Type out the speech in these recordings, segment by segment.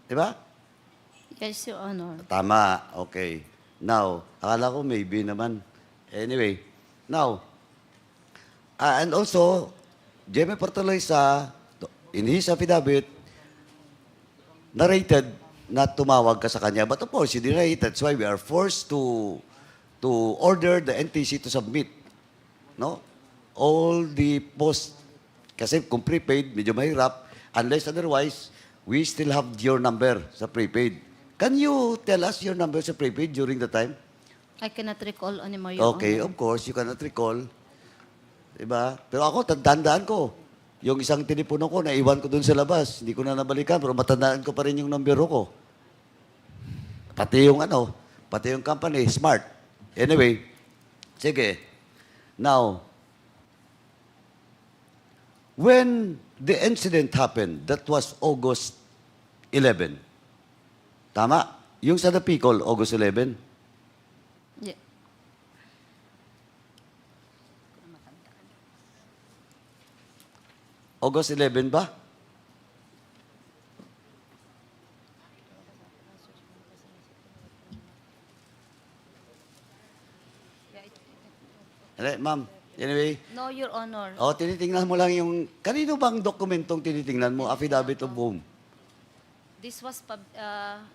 Di ba? Yes, Your Honor. Tama. Okay. Now, akala ko maybe naman. Anyway, now, and also, Jimmy Portaloisa, in his affidavit, narrated na tumawag ka sa kanya. But of course, you denied it. That's why we are forced to order the NTC to submit, no? All the post, kasi kung prepaid, medyo mahirap. Unless otherwise, we still have your number sa prepaid. Can you tell us your number sa prepaid during the time? I cannot recall anymore, Your Okay, Honor. of course, you cannot recall. Diba? Pero ako, tandaan ko. Yung isang tinipuno ko, naiwan ko dun sa labas. Hindi ko na nabalikan, pero matandaan ko pa rin yung numero ko. Pati yung pati yung company, smart. Anyway, sige. Now, when the incident happened, that was August 11. Tama? Yung sa Napicol, August 11. Yeah. August 11 ba? Ma'am, anyway, No, Your Honor. tinitingnan mo lang yung, kanino bang dokumentong tinitingnan mo? Affidavit of whom? This was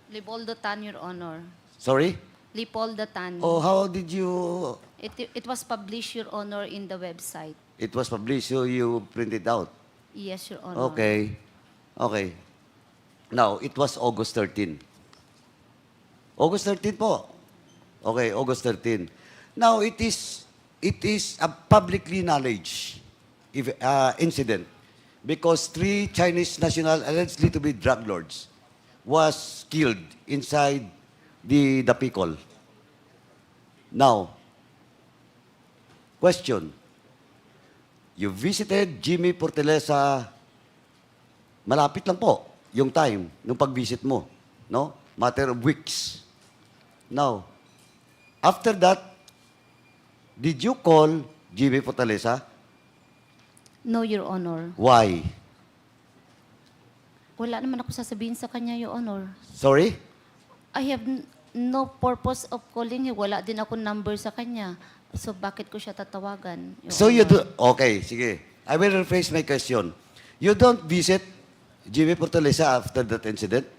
Leopoldo Tan, Your Honor. Sorry? Leopoldo Tan. Oh, how did you, It was published, Your Honor, in the website. it was published, so you print it out? Yes, Your Honor. Okay. Okay. Now, it was August 13. August 13 po. Okay, August 13. Now, it is a publicly knowledge incident because 3 Chinese national allegedly to be drug lords was killed inside the Picol. Now, question. You visited Jimmy Portelesa, malapit lang po yung time nung pag-visit mo, no? Matter of weeks. Now, after that, did you call Jimmy Portelesa? No, Your Honor. Why? Wala naman ako sasabihin sa kanya, Your Honor. Sorry? I have no purpose of calling him. Wala din ako number sa kanya. So, bakit ko siya tatawagan? Your So you Honor? do, okay, sige. I will rephrase my question. You don't visit Jimmy Portelesa after that incident?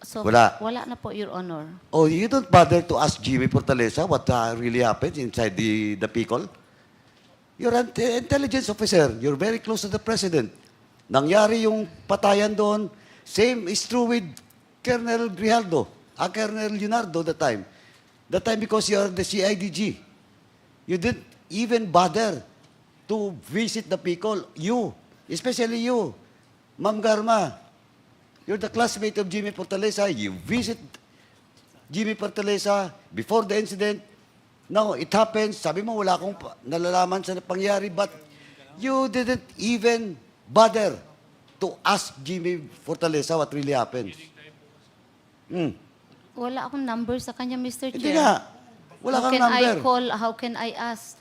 So, Wala. Wala na po, Your Honor. Oh, you don't bother to ask Jimmy Portelesa what really happened inside the Picol? You're an intelligence officer. You're very close to the president. Nangyari yung patayan doon. Same is true with Colonel Grijaldo, Colonel Leonardo that time. That time because you're the CIDG. You didn't even bother to visit the Picol. You, especially you, Ma'am Garma. You're the classmate of Jimmy Portelesa. You visit Jimmy Portelesa before the incident. Now, it happens. Sabi mo, wala akong nalalaman sa pangyari, but you didn't even bother to ask Jimmy Portelesa what really happened. Wala akong number sa kanya, Mr. Chair. Hindi nga. Wala How kang can number. I call? How can I ask?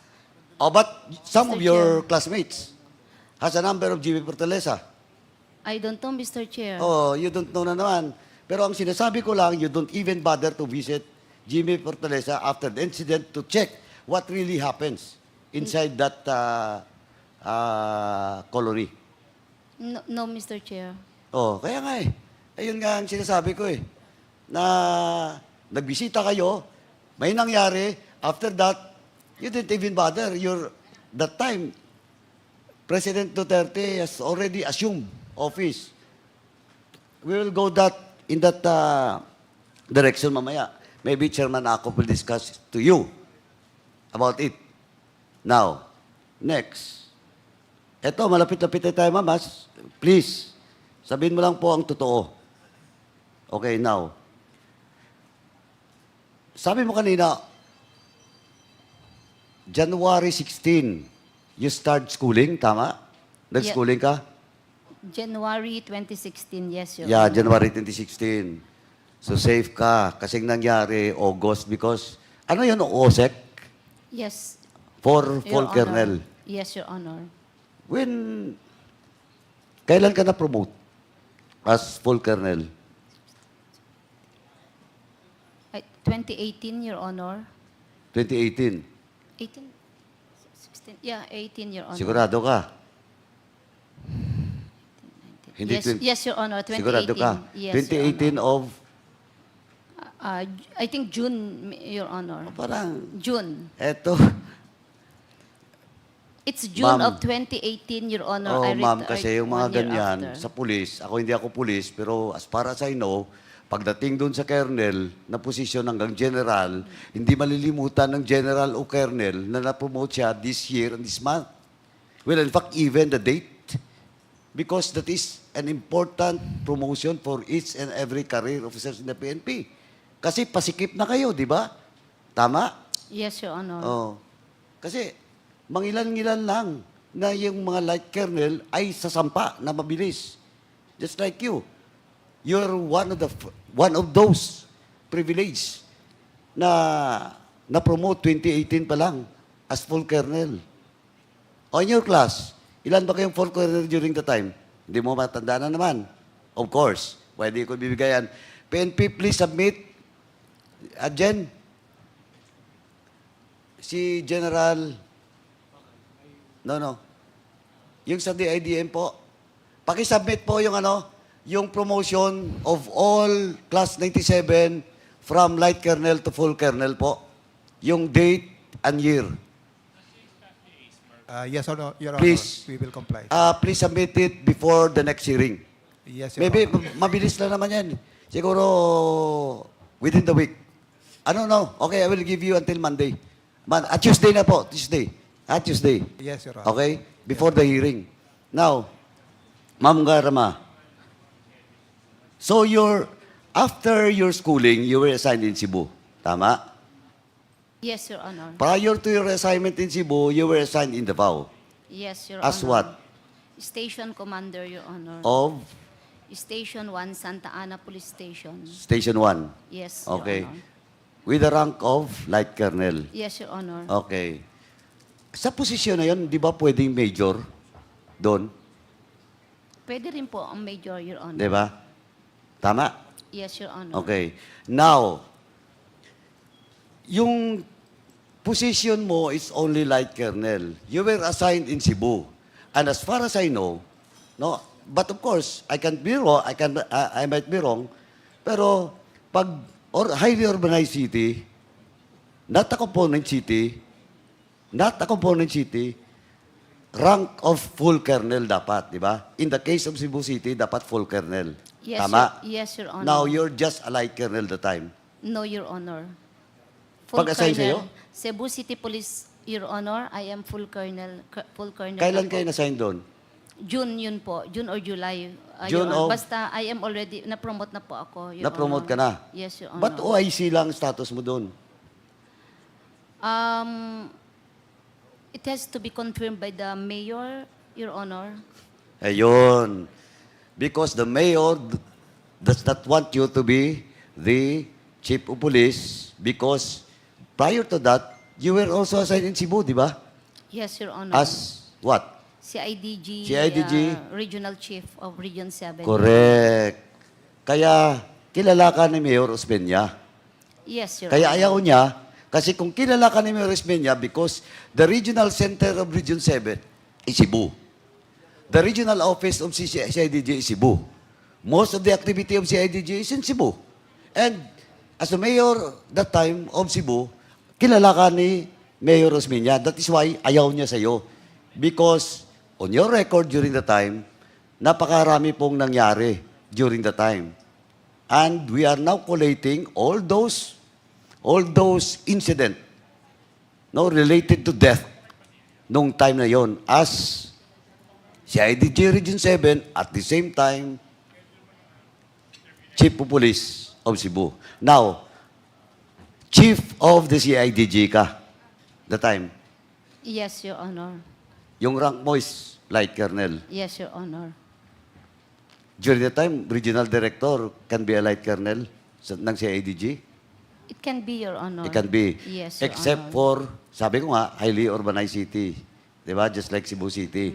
Oh, but some Mr. of your classmates has a number of Jimmy Portelesa. I don't know, Mr. Chair. Oh, you don't know na naman. Pero ang sinasabi ko lang, you don't even bother to visit Jimmy Portelesa after the incident to check what really happens inside that colony. No, no, Mr. Chair. Oh, kaya nga eh. Ayun nga ang sinasabi ko eh. Na nagbisita kayo, may nangyari, after that, you didn't even bother. That time, President Duterte has already assumed office. We will go in that direction mamaya. Maybe Chairman Akop will discuss to you about it. Now, next. Eto, malapit-lapit na tayo, mamas. Please, sabihin mo lang po ang totoo. Okay, now. Sabi mo kanina, January 16, you start schooling, tama? Nag-schooling ka? January 2016, yes, Your Yeah, Honor. January 2016. So safe ka. Kasing nangyari, August, because, ano yun, OSEC? Yes, For Your full Honor. kernel. Yes, Your Honor. Kailan ka na-promote? as full colonel? 2018, Your Honor. 2018. 18? 16? Yeah, 18, Your Honor. Sigurado ka? Hindi Yes, 20 yes, Your Honor. 2018. Sigurado ka? Yes, 2018 Your of, Honor. I think June, Your Honor. parang, June. eto. It's June Ma'am. of 2018, Your Honor. Oh, I ma'am, retired kasi yung mga 1 year ganyan, after. sa pulis, hindi ako pulis, pero as far as I know, pagdating doon sa colonel na posisyon hanggang general, hindi malilimutan ng general o colonel na na-promote siya this year and this month. Well, in fact, even the date. Because that is an important promotion for each and every career officers in the PNP. Kasi pasikip na kayo, di ba? Tama? Yes, Your Honor. Oh. Kasi mangilan-ngilan lang na yung mga light colonel ay sasampa na mabilis. Just like you. You're one of those privileged na promote 2018 pa lang as full colonel. On your class, ilan ba kayong full colonel during the time? Hindi mo matandaan na naman. Of course. Pwede ko bibigayan. PNP, please submit. Jen, si General, no. Yung sa DIDM po, pakisubmit po yung yung promotion of all class 97 from light colonel to full colonel po. Yung date and year. Yes or no, Your Please. Honor, we will comply. Please submit it before the next hearing. Yes, Your Maybe Honor. mabilis lang naman yan. Siguro within the week. No. Okay, I will give you until Monday. Tuesday na po. Tuesday. Tuesday. Yes, Your Honor. Okay? Before the hearing. Now, Ma'am Garama, so after your schooling, you were assigned in Cebu. Tama? Yes, Your Honor. Prior to your assignment in Cebu, you were assigned in Davao. Yes, Your As Honor. what? Station Commander, Your Honor. Of Station 1, Santa Ana Police Station. Station 1. Yes, Your Okay. Honor. With the rank of light colonel. Yes, Your Honor. Okay. Sa posisyon na yun, di ba pwedeng major doon? Pwede rin po ang Major, Your Honor. Di ba? Tama? Yes, Your Honor. Okay. Now, yung position mo is only light colonel. You were assigned in Cebu. And as far as I know, no, but of course, I can be wrong, I might be wrong, pero pag highly urbanized city, not a component city, rank of full colonel dapat, di ba? In the case of Cebu City, dapat full colonel. Yes, Tama? Yes, Your Honor. Now, you're just a light colonel the time. No, Your Honor. Pag-assign sa'yo? Cebu City Police, Your Honor, I am full colonel. Kailan na kayo po. na-sign doon? June yun po. June or July. June Your Honor. of- Basta I am already, na-promote na po ako, Your Na-promote ka Honor. na? Yes, Your Honor. Ba't OIC lang status mo doon? It has to be confirmed by the mayor, Your Honor. Ayun. Because the mayor does not want you to be the chief of police because prior to that, you were also assigned in Cebu, di ba? Yes, Your Honor. As what? CIDG, CIDG? Regional Chief of Region 7. Correct. Kaya kilala ka ni Mayor Osmeña. Yes, Your Kaya Honor. ayaw niya, kasi kung kilala ka ni Mayor Osmeña because the regional center of Region 7 is Cebu. The regional office of CIDG is Cebu. Most of the activity of CIDG is in Cebu. And as the mayor that time of Cebu, kilala ka ni Mayor Osmeña. That is why ayaw niya sa'yo. Because on your record during the time, napakarami pong nangyari during the time. And we are now collating all those incident related to death nung time na yon as CIDG Region 7 at the same time Chief of Police of Cebu. Now, Chief of the CIDG ka the time. Yes, Your Honor. Yung rank mo is Light Colonel. Yes, Your Honor. During the time, Regional Director can be a Light Colonel ng CIDG. It can be, Your Honor. It can be. Yes, Your Except Honor. for, sabi ko nga, highly urbanized city. Di ba? Just like Cebu City.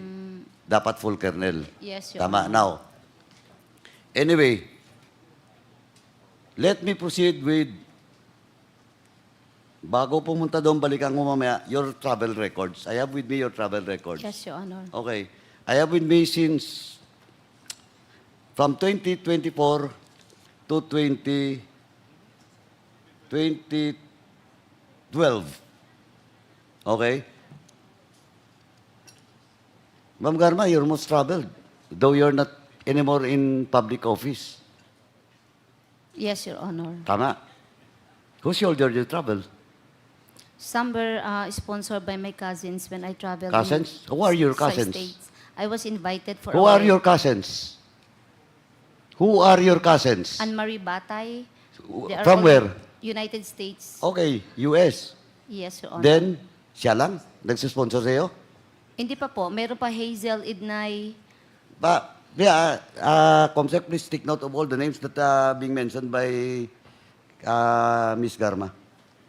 Dapat full colonel. Yes, Your Tama. Honor. Now, Anyway, let me proceed with, bago pumunta doon, balikan ko mamaya, your travel records. I have with me your travel records. Yes, Your Honor. Okay. I have with me since from 2024 to 2012. Okay? Ma'am Garma, you're most traveled, though you're not anymore in public office. Yes, Your Honor. Tama. Who shouldered your travel? Some were sponsored by my cousins when I traveled. Cousins? Who are your five cousins? states. I was invited for. Who are your cousins? Who are your cousins? Anne-Marie Batay. They are From all where? United States. Okay, US. Yes, Your Honor. Then, siya lang? Nagsisponsor sa'yo? Hindi pa po. Meron pa Hazel Idnay. Comsec, please take note of all the names that being mentioned by Ms. Garma.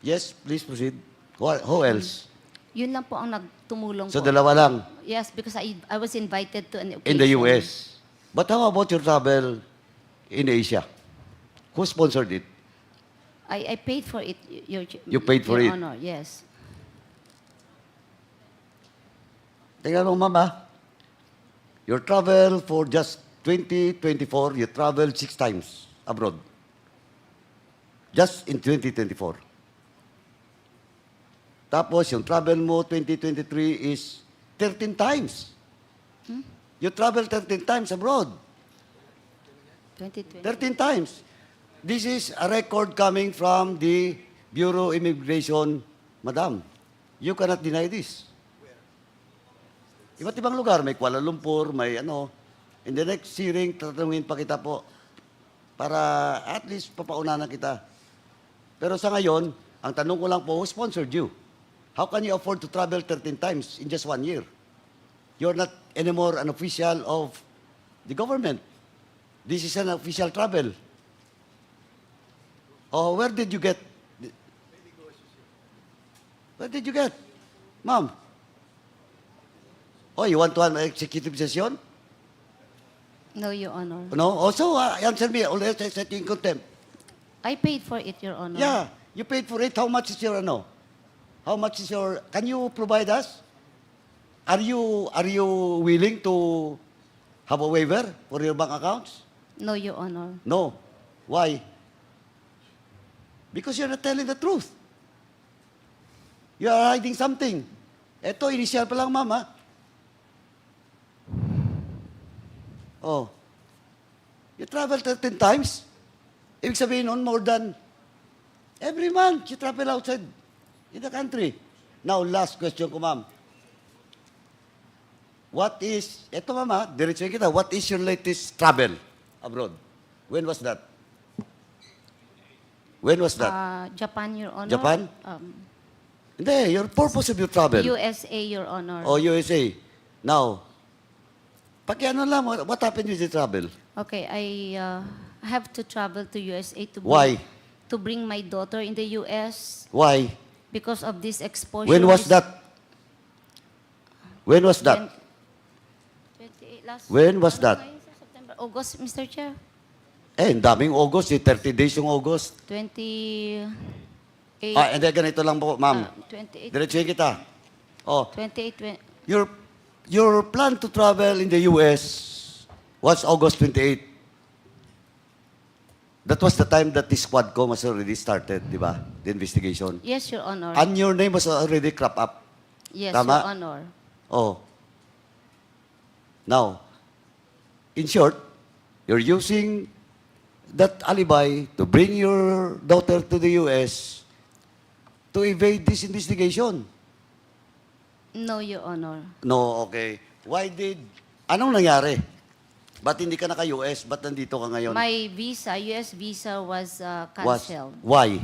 Yes, please proceed. Who else? Yun lang po ang nagtumulong So, po. dalawa lang Yes, because I was invited to an occasion. in the US. But how about your travel in Asia? Who sponsored it? I paid for it, You paid for Your it? Honor, yes. Tingnan mo, mama. Your travel for just 2024, you traveled 6 times abroad. Just in 2024. Tapos, yung travel mo 2023 is 13 times. You travel 13 times abroad. 2020. 13 times. This is a record coming from the Bureau of Immigration, Madam. You cannot deny this. Iba't ibang lugar, may Kuala Lumpur, may ano. In the next hearing, tatanungin pa kita po para at least papaunanan kita. Pero sa ngayon, ang tanong ko lang po, who sponsored you? How can you afford to travel 13 times in just 1 year? You're not anymore an official of the government. This is an official travel. Oh, where did you get? Where did you get? Ma'am? Oh, you want to have an executive session? No, Your Honor. No? Also, answer me. Always I set you in contempt. I paid for it, Your Honor. Yeah, you paid for it. How much is your, ano? How much is your, can you provide us? Are you willing to have a waiver for your bank accounts? No, Your Honor. No. Why? Because you're not telling the truth. You are hiding something. Ito, initial pa lang, mama. Oh. You travel 13 times? Ibig sabihin nun, more than every month you travel outside in the country. Now, last question ko, ma'am. What is, eto mama, diretso kita, what is your latest travel abroad? When was that? When was that? Japan, Your Honor. Japan? Hindi, your purpose of your travel. USA, Your Honor. O USA. Now, pakiano lang, what happened with the travel? Okay, I have to travel to USA to Why? to bring my daughter in the US Why? because of this exposure. When was that? When was that? 28 last. When was that? Ngayon sa September, August, Mr. Chair. Ang daming August, 30 days yung August. 28. Hindi, ganito lang po, ma'am. 28. Diretsuhin kita. Oh, 28. your plan to travel in the US was August 28. That was the time that this Quadcom was already started, di ba? The investigation. Yes, Your Honor. And your name was already crop up. Yes, Tama? Your Honor. Oh. Now, in short, you're using that alibi to bring your daughter to the US to evade this investigation. No, Your Honor. No, okay. Why did... Anong nangyari? Ba't hindi ka naka-US? Ba't nandito ka ngayon? My visa, US visa was canceled. Why?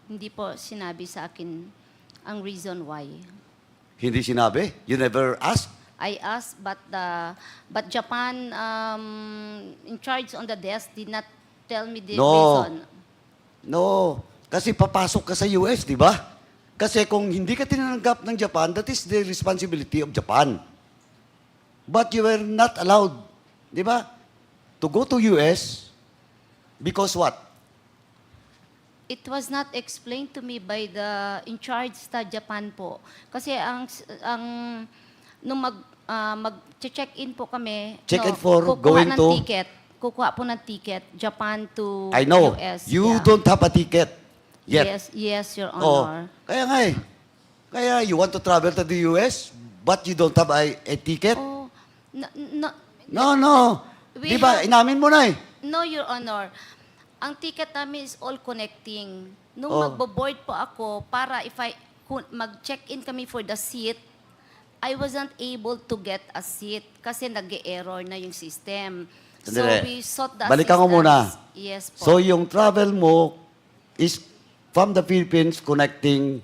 Hindi po sinabi sa akin ang reason why. Hindi sinabi? You never asked? I asked, but Japan in charge on the desk did not tell me the No. reason. No. Kasi papasok ka sa US, di ba? Kasi kung hindi ka tinanggap ng Japan, that is the responsibility of Japan. But you were not allowed, di ba, to to go to US because what? It was not explained to me by the in charge sa Japan po. Kasi nung mag-check-in po kami, Check-in for kukuha going ng to? ticket. Kukuha po ng ticket, Japan to I know. US. You yeah. don't have a ticket yet. Yes, Your Oh, Honor. kaya nga eh. Kaya you want to travel to the US, but you don't have a ticket? Oh, no, No. We Di ba, have- inamin mo na eh. no, Your Honor. Ang ticket namin is all connecting. Nung Oh. magbo-board po ako, para kung mag-check-in kami for the seat, I wasn't able to get a seat kasi nag-error na yung system. So Sandali. we sought the Balikan ko muna. assistance. Yes po. So yung travel mo is from the Philippines connecting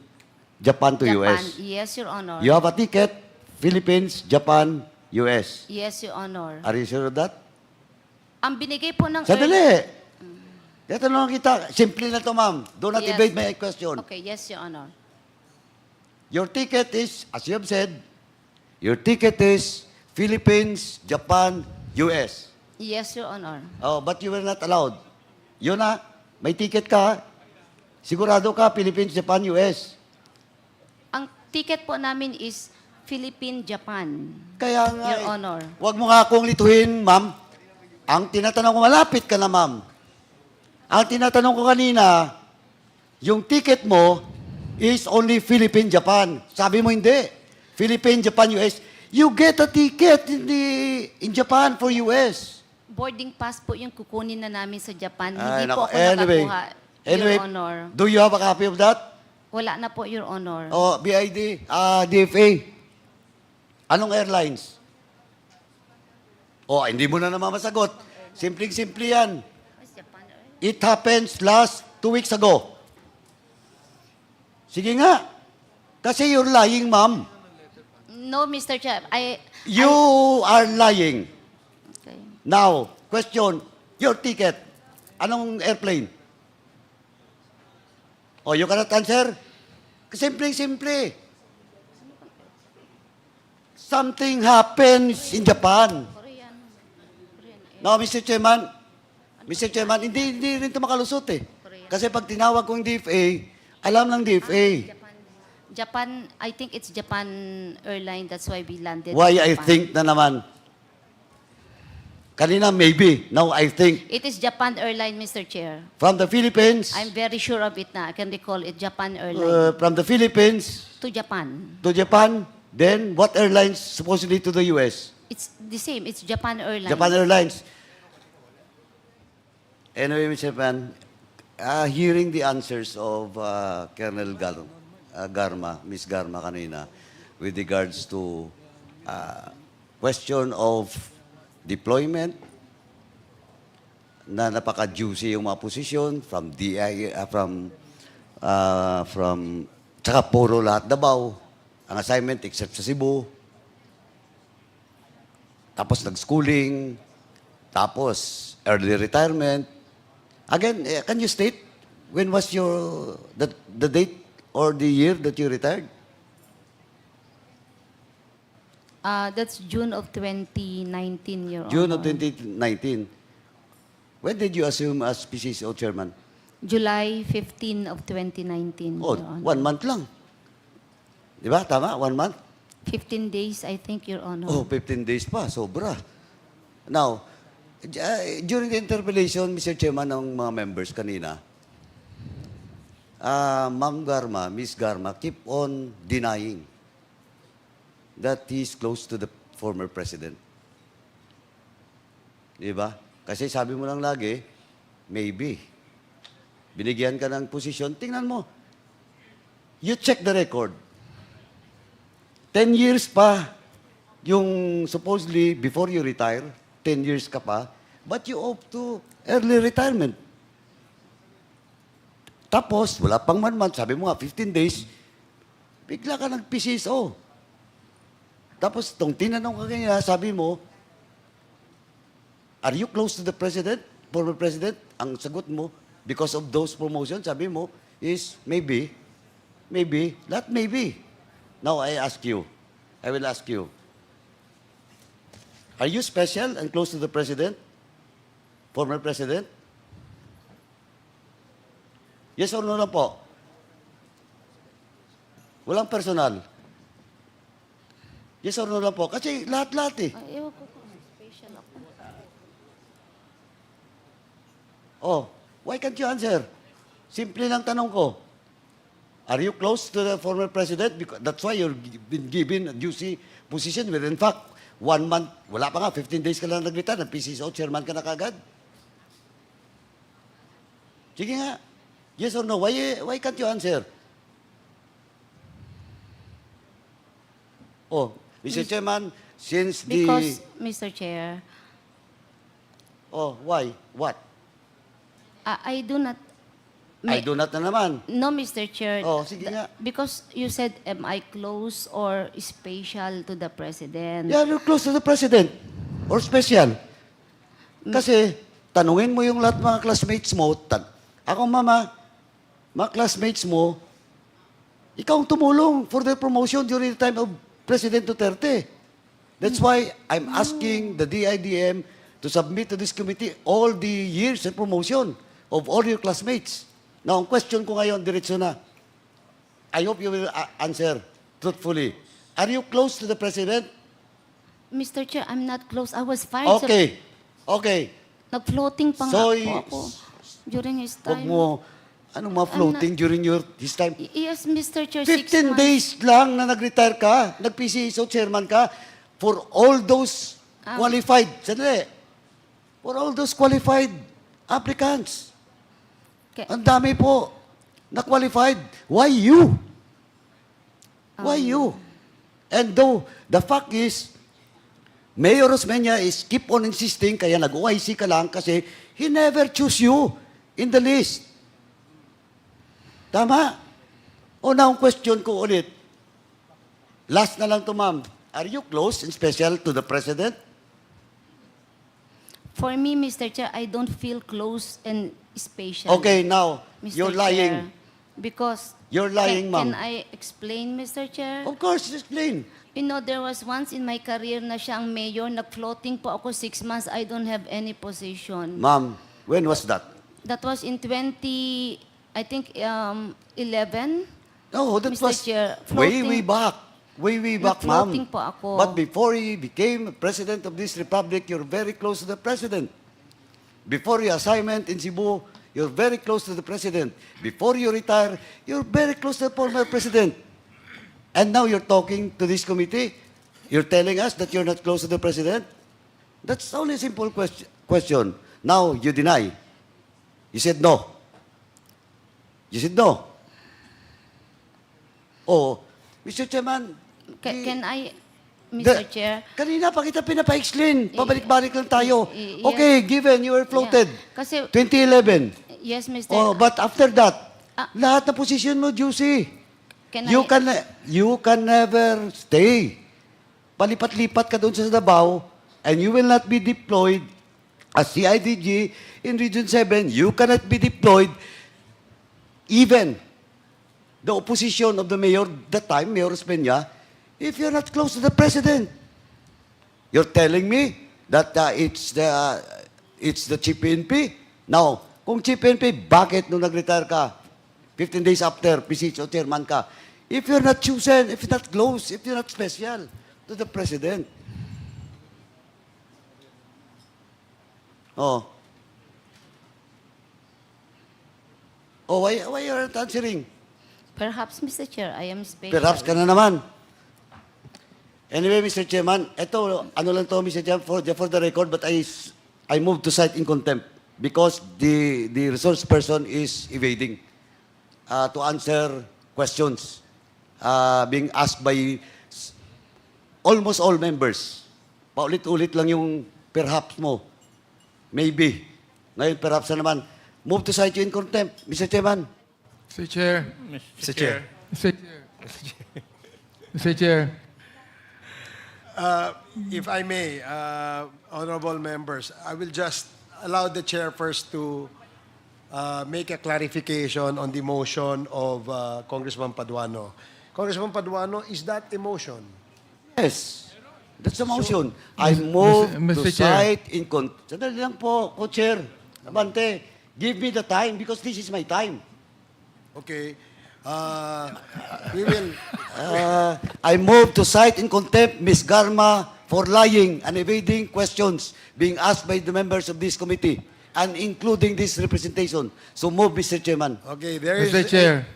Japan to Japan. US. Yes, Your Honor. You have a ticket, Philippines, Japan, US. Yes, Your Honor. Are you sure of that? Ang binigay po ng... Sandali. Kaya tanong kita, simple na to, ma'am. Do not Yes. evade my question. Okay, yes, Your Honor. Your ticket is, as you have said, your ticket is Philippines, Japan, US. Yes, Your Honor. Oh, but you were not allowed. Yun na, may ticket ka, sigurado ka, Philippines, Japan, US. Ang ticket po namin is Philippine-Japan. Kaya nga, Your Honor. Huwag mo nga akong lituhin, ma'am. Ang tinatanong ko, malapit ka na, ma'am. Ang tinatanong ko kanina, yung ticket mo is only Philippine-Japan. Sabi mo hindi. Philippine-Japan, US. You get a ticket in Japan for US. Boarding pass po yung kukunin na namin sa Japan. Ay, Hindi nako. po ako nakakuha, Anyway, Your Honor. do you have a copy of that? Wala na po, Your Honor. O, BID, DFA. Anong airlines? O, hindi mo na naman masagot. Simpleng-simple yan. It happens last 2 weeks ago. Sige nga. Kasi you're lying, ma'am. No, Mr. Chair. You are lying. Okay. Now, question, your ticket. Anong airplane? Oh, you cannot answer? Simpleng-simple. Something happens in Japan. Korean. No, Mr. Chairman, hindi rin ito makalusot eh. Kasi pag tinawag ko yung DFA, alam ng DFA. Japan, I think it's Japan airline. That's why we landed Why in I Japan. think na naman. Kanina maybe, now I think. It is Japan airline, Mr. Chair. From the Philippines, I'm very sure of it na. I can recall it, Japan airline. from the Philippines To Japan. to Japan, then what airlines supposedly to the US? It's the same. It's Japan airline. Japan Airlines. Anyway, Mr. Pan, hearing the answers of Colonel Garma, Miss Garma kanina, with regards to question of deployment, na napaka-juicy yung mga posisyon from DI, tsaka puro lahat Davao, ang assignment except sa Cebu, tapos nag-schooling, tapos early retirement. Again, can you state when was the date or the year that you retired? That's June of 2019, Your June of Honor. 2019. When did you assume as PCCO chairman? July 15 of 2019, Oh, Your Honor. 1 month lang. Di ba? Tama? 1 month? 15 days, I think, Your Honor. Oh, 15 days pa. Sobra. Now, during the interpellation, Mr. Chairman, ng mga members kanina, Ma'am Garma, Miss Garma, keep on denying that he is close to the former president. Di ba? Kasi sabi mo lang lagi, maybe. Binigyan ka ng posisyon, tingnan mo. You check the record. 10 years pa yung supposedly before you retire, 10 years ka pa, but you opt to early retirement. Tapos, wala pang 1 month, sabi mo nga, 15 days, bigla ka nag-PCSO. Tapos, itong tinanong ka kanina, sabi mo, are you close to the president, former president? Ang sagot mo, because of those promotions, sabi mo, is maybe, not maybe. Now, I will ask you, are you special and close to the president? former president? Yes or no lang po? Walang personal. Yes or no lang po? Kasi lahat-lahat eh. Ay, ewan ko kung special ako. Oh, why can't you answer? Simple lang tanong ko. Are you close to the former president? Because that's why you're been given a juicy position where in fact, 1 month, wala pa nga, 15 days ka lang nag-retire, ng-PCSO, chairman ka na kagad. Sige nga. Yes or no? Why can't you answer? Oh, Mr. Chairman, since Because, Mr. Chair, Oh, why? What? I do not... I do not na naman. No, Mr. Chair. Oh, sige nga. Because you said, am I close or special to the President? Yeah, you're close to the president. Or special. Kasi, tanungin mo yung lahat mga classmates mo. Ako, mama, mga classmates mo, ikaw ang tumulong for their promotion during the time of President Duterte. That's why I'm asking the DIDM to submit to this committee all the years of promotion of all your classmates. Now, ang question ko ngayon, diretso na. I hope you will answer truthfully. Are you close to the President? Mr. Chair, I'm not close. I was fired. Okay. Okay. Nag-floating pa So, nga po ako during his Huwag time. mo, anong ma-floating during his time? Yes, Mr. Chair, 15 6 months. days lang na nag-retire ka, nag-PCSO chairman ka, for all those qualified, sandali, for all those qualified applicants. Ang dami po na qualified. Why you? Why you? And though, the fact is, Mayor Osmeña is keep on insisting, kaya nag-OIC ka lang kasi he never choose you in the list. Tama? O na, ang question ko ulit. Last na lang to, ma'am. Are you close and special to the President? For me, Mr. Chair, I don't feel close and special. Okay, now, Mr. you're Chair. lying. Because... You're lying, ma'am. Can I explain, Mr. Chair? Of course, explain. You know, there was once in my career na siya ang mayor, nag-floating po ako 6 months, I don't have any position. Ma'am, when was that? That was in 11. No, that Mr. was Chair, way floating- back. Way back, ma'am. Nag-floating po ako. But before he became President of this Republic, you're very close to the President. Before your assignment in Cebu, you're very close to the President. Before you retire, you're very close to the former President. And now you're talking to this committee, you're telling us that you're not close to the President? That's only a simple question. Now you deny. You said no. You said no. Oh, Mr. Chairman, Can I, Mr. Chair? Kanina pa kita pinapa-explain. Pabalik-balik lang tayo. Yeah. Okay, given you were floated. Yeah. Kasi, 2011. yes, Mr. Oh, but after that, Ah. lahat na position mo, juicy. Can You I, can never stay. Palipat-lipat ka doon sa Davao and you will not be deployed as CIDG in Region 7. You cannot be deployed even the opposition of the mayor that time, Mayor Osmeña, if you're not close to the President. You're telling me that it's the Chief PNP? Now, kung Chief PNP, bakit nung nag-retire ka, 15 days after, PCSO chairman ka, if you're not chosen, if you're not close, if you're not special to the President? Oh. Oh, why you're not answering? perhaps, Mr. Chair, I am special. Perhaps ka na naman. Anyway, Mr. Chairman, ito, ano lang to, Mr. Chairman, for the record, but I moved to cite in contempt because the resource person is evading to answer questions being asked by almost all members. Paulit-ulit lang yung perhaps mo. Maybe. Ngayon, perhaps na naman. Move to cite you in contempt, Mr. Chairman. Mr. Chair. Mr. Chair. Mr. Chair. Mr. Chair. If I may, honorable members, I will just allow the chair first to make a clarification on the motion of Congressman Paduano. Congressman Paduano, is that a motion? Yes. That's the motion. I move Mr. to Chair. cite in Sandali lang po, Co-Chair. Abante, give me the time because this is my time. Okay. We will... I move to cite in contempt Ms. Garma for lying and evading questions being asked by the members of this committee and including this representation. So move, Mr. Chairman. Okay, there is... Mr. Chair.